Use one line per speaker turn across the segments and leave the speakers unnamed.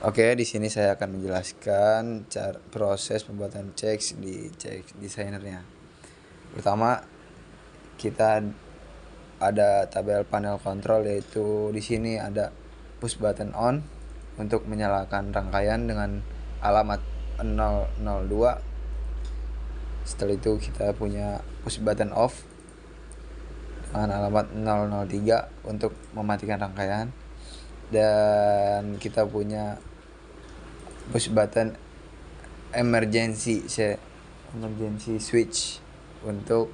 Oke, di sini saya akan menjelaskan proses pembuatan CX di CX Designer-nya. Pertama, kita ada tabel panel kontrol, yaitu di sini ada push button on untuk menyalakan rangkaian dengan alamat 002. Setelah itu kita punya push button off dengan alamat 003 untuk mematikan rangkaian, dan kita punya push button emergency switch untuk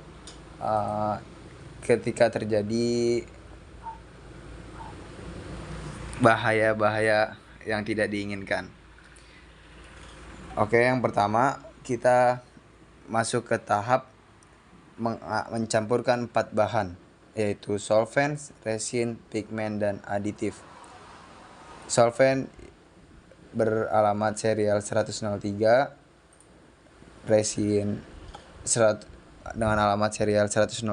ketika terjadi bahaya-bahaya yang tidak diinginkan. Oke, yang pertama kita masuk ke tahap mencampurkan 4 bahan, yaitu solvent, resin, pigment, dan aditif. Solvent beralamat serial 103, resin dengan alamat serial 102,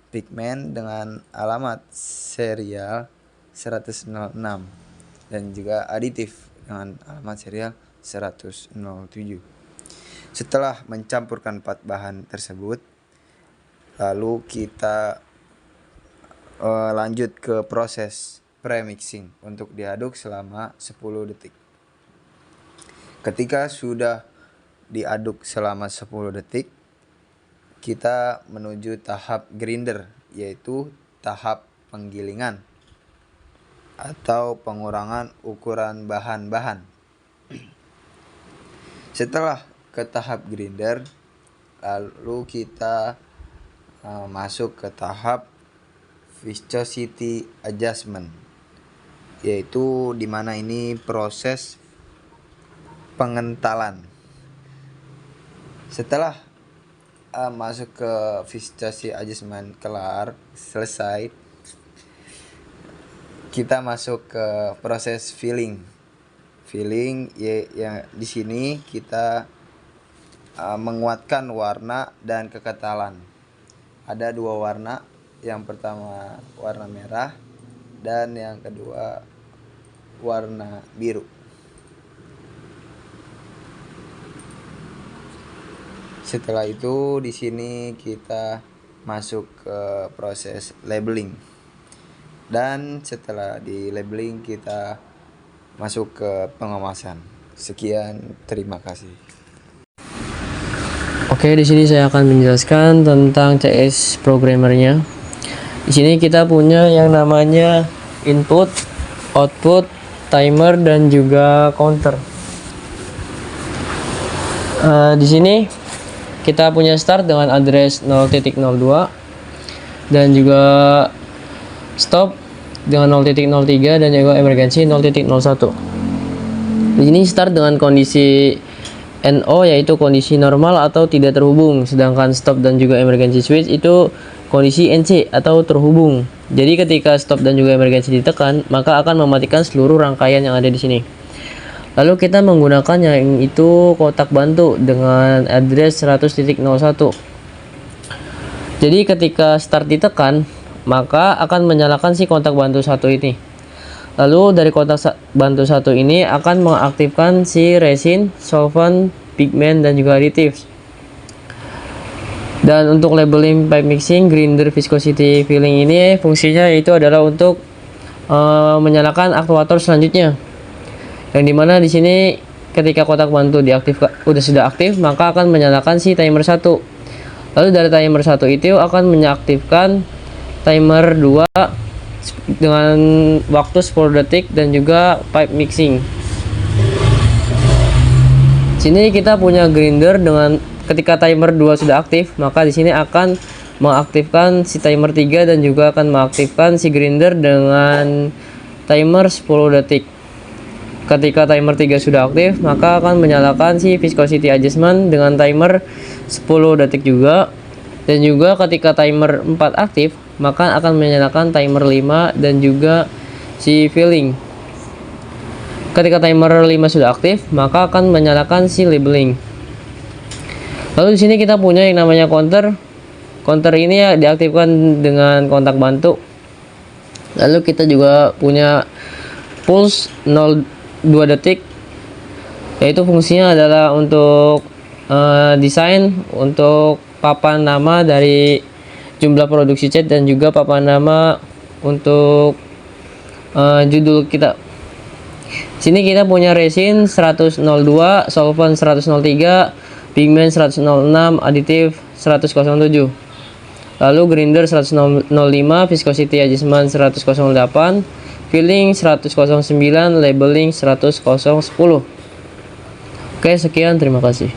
pigment dengan alamat serial 106, dan juga aditif dengan alamat serial 107. Setelah mencampurkan 4 bahan tersebut, lalu kita lanjut ke proses pre-mixing untuk diaduk selama 10 detik. Ketika sudah diaduk selama 10 detik, kita menuju tahap grinder, yaitu tahap penggilingan atau pengurangan ukuran bahan-bahan. Setelah ke tahap grinder, lalu kita masuk ke tahap viscosity adjustment, yaitu dimana ini proses pengentalan. Setelah masuk ke viscosity adjustment selesai, kita masuk ke proses filling ya, di sini kita menguatkan warna dan kekentalan. Ada 2 warna, yang pertama warna merah dan yang kedua warna biru. Setelah itu di sini kita masuk ke proses labeling, dan setelah di labeling kita masuk ke pengemasan. Sekian, terima kasih.
Oke, di sini saya akan menjelaskan tentang CS programmernya. Di sini kita punya yang namanya input, output, timer, dan juga counter. Di sini kita punya start dengan address 0.02 dan juga stop dengan 0.03 dan juga emergency 0.01. Di sini start dengan kondisi NO, yaitu kondisi normal atau tidak terhubung, sedangkan stop dan juga emergency switch itu kondisi NC atau terhubung. Jadi ketika stop dan juga emergency ditekan, maka akan mematikan seluruh rangkaian yang ada di sini. Lalu kita menggunakan yang itu kotak bantu dengan address 100.01. Jadi ketika start ditekan, maka akan menyalakan si kontak bantu 1 ini. Lalu dari kontak bantu 1 ini akan mengaktifkan si resin, solvent, pigment, dan juga aditif. Dan untuk labeling, pipe mixing, grinder, viscosity filling ini fungsinya itu adalah untuk menyalakan aktuator selanjutnya. Yang dimana di sini ketika kotak bantu sudah aktif, maka akan menyalakan si timer 1. Lalu dari timer 1 itu akan mengaktifkan timer 2 dengan waktu 10 detik dan juga pipe mixing. Sini kita punya grinder dengan ketika timer 2 sudah aktif, maka di sini akan mengaktifkan si timer 3 dan juga akan mengaktifkan si grinder dengan timer 10 detik. Ketika timer 3 sudah aktif, maka akan menyalakan si viscosity adjustment dengan timer 10 detik juga. Dan juga ketika timer 4 aktif, maka akan menyalakan timer 5 dan juga si filling. Ketika timer 5 sudah aktif, maka akan menyalakan si labeling. Lalu di sini kita punya yang namanya counter. Counter ini ya diaktifkan dengan kontak bantu. Lalu kita juga punya pulse 0 2 detik, yaitu fungsinya adalah untuk desain, untuk papan nama dari jumlah produksi cat dan juga papan nama untuk judul kita. Sini kita punya resin 102, solvent 103, pigment 106, aditif 107. Lalu grinder 105, viscosity adjustment 108, filling 109, labeling 110. Oke, sekian, terima kasih.